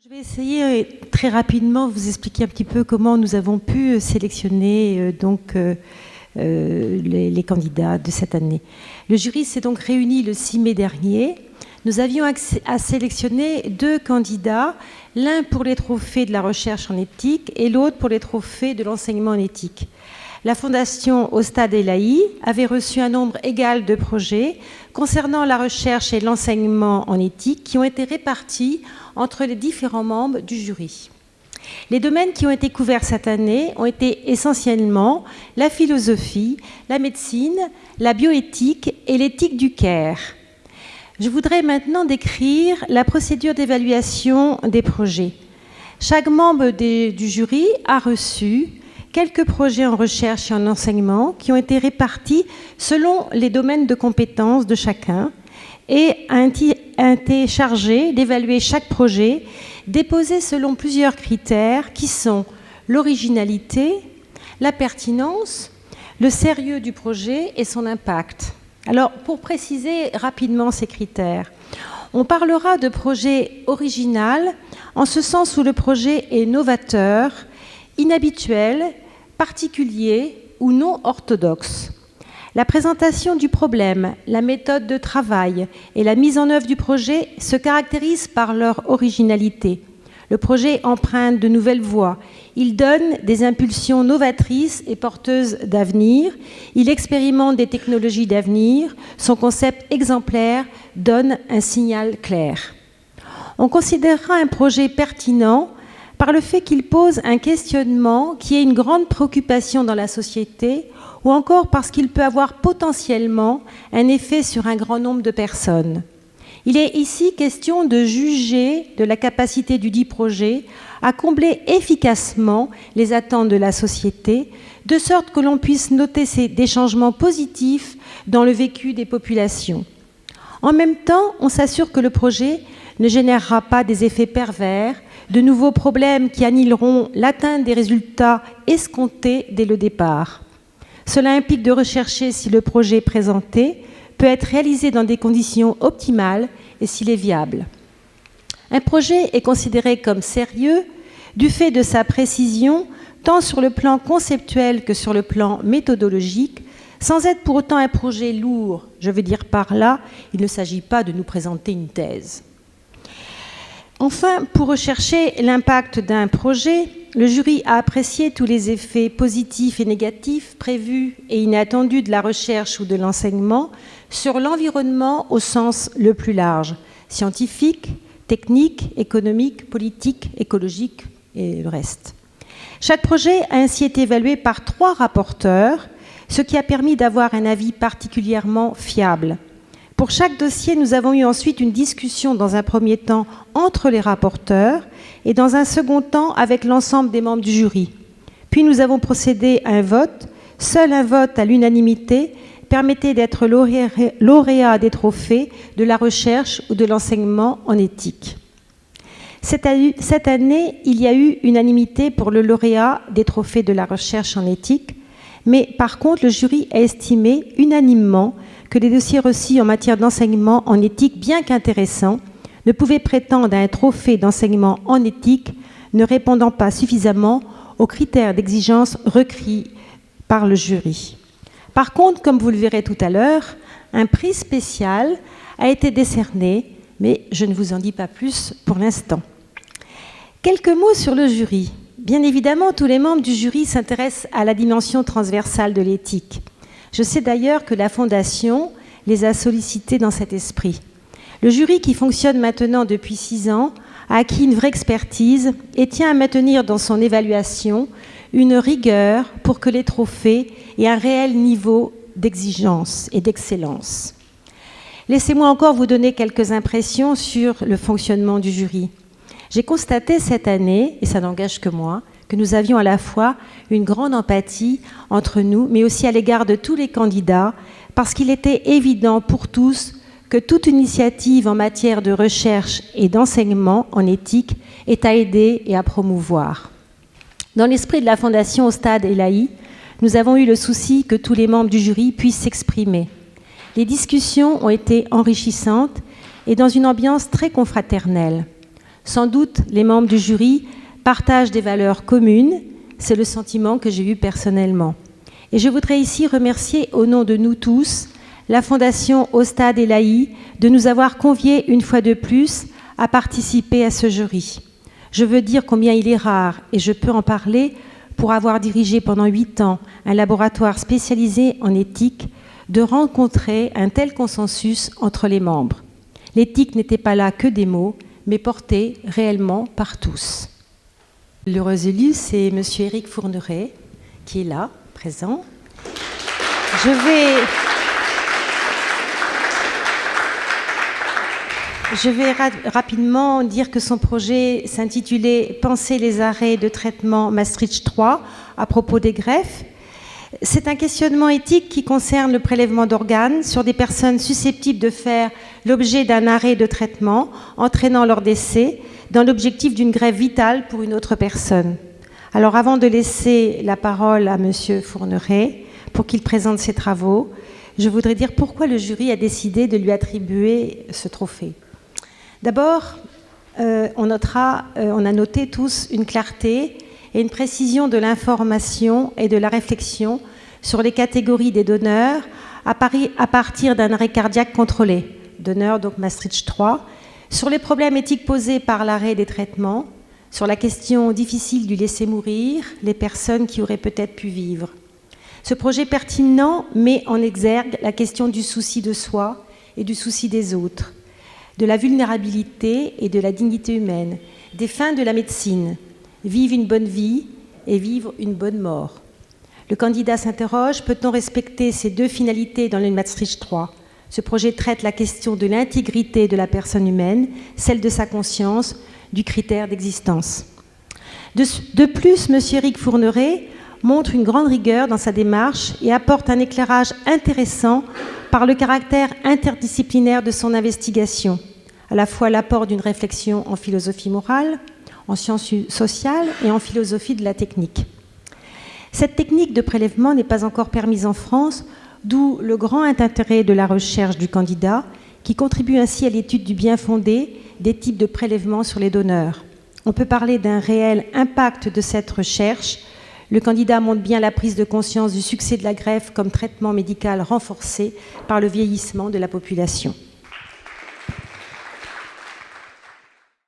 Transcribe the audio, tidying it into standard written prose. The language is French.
Je vais essayer très rapidement de vous expliquer un petit peu comment nous avons pu sélectionner les candidats de cette année. Le jury s'est donc réuni le 6 mai dernier. Nous avions à sélectionner 2 candidats, l'un pour les trophées de la recherche en éthique et l'autre pour les trophées de l'enseignement en éthique. La Fondation Au Stade Elahi avait reçu un nombre égal de projets concernant la recherche et l'enseignement en éthique qui ont été répartis entre les différents membres du jury. Les domaines qui ont été couverts cette année ont été essentiellement la philosophie, la médecine, la bioéthique et l'éthique du care. Je voudrais maintenant décrire la procédure d'évaluation des projets. Chaque membre du jury a reçu quelques projets en recherche et en enseignement qui ont été répartis selon les domaines de compétences de chacun et a été chargé d'évaluer chaque projet déposé selon plusieurs critères qui sont l'originalité, la pertinence, le sérieux du projet et son impact. Alors, pour préciser rapidement ces critères, on parlera de projet original en ce sens où le projet est novateur, inhabituel, particulier ou non orthodoxe. La présentation du problème, la méthode de travail et la mise en œuvre du projet se caractérisent par leur originalité. Le projet emprunte de nouvelles voies. Il donne des impulsions novatrices et porteuses d'avenir. Il expérimente des technologies d'avenir. Son concept exemplaire donne un signal clair. On considérera un projet pertinent par le fait qu'il pose un questionnement qui est une grande préoccupation dans la société, ou encore parce qu'il peut avoir potentiellement un effet sur un grand nombre de personnes. Il est ici question de juger de la capacité du dit projet à combler efficacement les attentes de la société, de sorte que l'on puisse noter des changements positifs dans le vécu des populations. En même temps, on s'assure que le projet ne générera pas des effets pervers, de nouveaux problèmes qui annihileront l'atteinte des résultats escomptés dès le départ. Cela implique de rechercher si le projet présenté peut être réalisé dans des conditions optimales et s'il est viable. Un projet est considéré comme sérieux du fait de sa précision, tant sur le plan conceptuel que sur le plan méthodologique, sans être pour autant un projet lourd. Je veux dire par là, il ne s'agit pas de nous présenter une thèse. Enfin, pour rechercher l'impact d'un projet, le jury a apprécié tous les effets positifs et négatifs prévus et inattendus de la recherche ou de l'enseignement sur l'environnement au sens le plus large, scientifique, technique, économique, politique, écologique et le reste. Chaque projet a ainsi été évalué par 3 rapporteurs, ce qui a permis d'avoir un avis particulièrement fiable. Pour chaque dossier, nous avons eu ensuite une discussion dans un premier temps entre les rapporteurs et dans un second temps avec l'ensemble des membres du jury. Puis nous avons procédé à un vote. Seul un vote à l'unanimité permettait d'être lauréat des trophées de la recherche ou de l'enseignement en éthique. Cette année, il y a eu unanimité pour le lauréat des trophées de la recherche en éthique, mais par contre, le jury a estimé unanimement que les dossiers reçus en matière d'enseignement en éthique, bien qu'intéressants, ne pouvaient prétendre à un trophée d'enseignement en éthique ne répondant pas suffisamment aux critères d'exigence requis par le jury. Par contre, comme vous le verrez tout à l'heure, un prix spécial a été décerné, mais je ne vous en dis pas plus pour l'instant. Quelques mots sur le jury. Bien évidemment, tous les membres du jury s'intéressent à la dimension transversale de l'éthique. Je sais d'ailleurs que la Fondation les a sollicités dans cet esprit. Le jury, qui fonctionne maintenant depuis 6 ans, a acquis une vraie expertise et tient à maintenir dans son évaluation une rigueur pour que les trophées aient un réel niveau d'exigence et d'excellence. Laissez-moi encore vous donner quelques impressions sur le fonctionnement du jury. J'ai constaté cette année, et ça n'engage que moi, que nous avions à la fois une grande empathie entre nous, mais aussi à l'égard de tous les candidats, parce qu'il était évident pour tous que toute initiative en matière de recherche et d'enseignement en éthique est à aider et à promouvoir. Dans l'esprit de la Fondation Au Stade Elahi, nous avons eu le souci que tous les membres du jury puissent s'exprimer. Les discussions ont été enrichissantes et dans une ambiance très confraternelle. Sans doute, les membres du jury partagent des valeurs communes, c'est le sentiment que j'ai eu personnellement. Et je voudrais ici remercier au nom de nous tous la Fondation Ostade et Laï de nous avoir conviés une fois de plus à participer à ce jury. Je veux dire combien il est rare, et je peux en parler pour avoir dirigé pendant 8 ans un laboratoire spécialisé en éthique, de rencontrer un tel consensus entre les membres. L'éthique n'était pas là que des mots, mais portée réellement par tous. L'heureux élu, c'est M. Éric Fourneret, qui est là, présent. Je vais rapidement dire que son projet s'intitulait « Penser les arrêts de traitement Maastricht 3 à propos des greffes ». C'est un questionnement éthique qui concerne le prélèvement d'organes sur des personnes susceptibles de faire l'objet d'un arrêt de traitement entraînant leur décès dans l'objectif d'une greffe vitale pour une autre personne. Alors avant de laisser la parole à M. Fourneret pour qu'il présente ses travaux, je voudrais dire pourquoi le jury a décidé de lui attribuer ce trophée. D'abord, on a noté tous une clarté et une précision de l'information et de la réflexion sur les catégories des donneurs à partir d'un arrêt cardiaque contrôlé, donneur donc Maastricht 3, sur les problèmes éthiques posés par l'arrêt des traitements, sur la question difficile du laisser mourir, les personnes qui auraient peut-être pu vivre. Ce projet pertinent met en exergue la question du souci de soi et du souci des autres, de la vulnérabilité et de la dignité humaine, des fins de la médecine, vivre une bonne vie et vivre une bonne mort. Le candidat s'interroge, peut-on respecter ces deux finalités dans le Maastricht 3 ? Ce projet traite la question de l'intégrité de la personne humaine, celle de sa conscience, du critère d'existence. De plus, M. Éric Fourneret montre une grande rigueur dans sa démarche et apporte un éclairage intéressant par le caractère interdisciplinaire de son investigation, à la fois l'apport d'une réflexion en philosophie morale, en sciences sociales et en philosophie de la technique. Cette technique de prélèvement n'est pas encore permise en France, d'où le grand intérêt de la recherche du candidat, qui contribue ainsi à l'étude du bien fondé des types de prélèvements sur les donneurs. On peut parler d'un réel impact de cette recherche. Le candidat montre bien la prise de conscience du succès de la greffe comme traitement médical renforcé par le vieillissement de la population.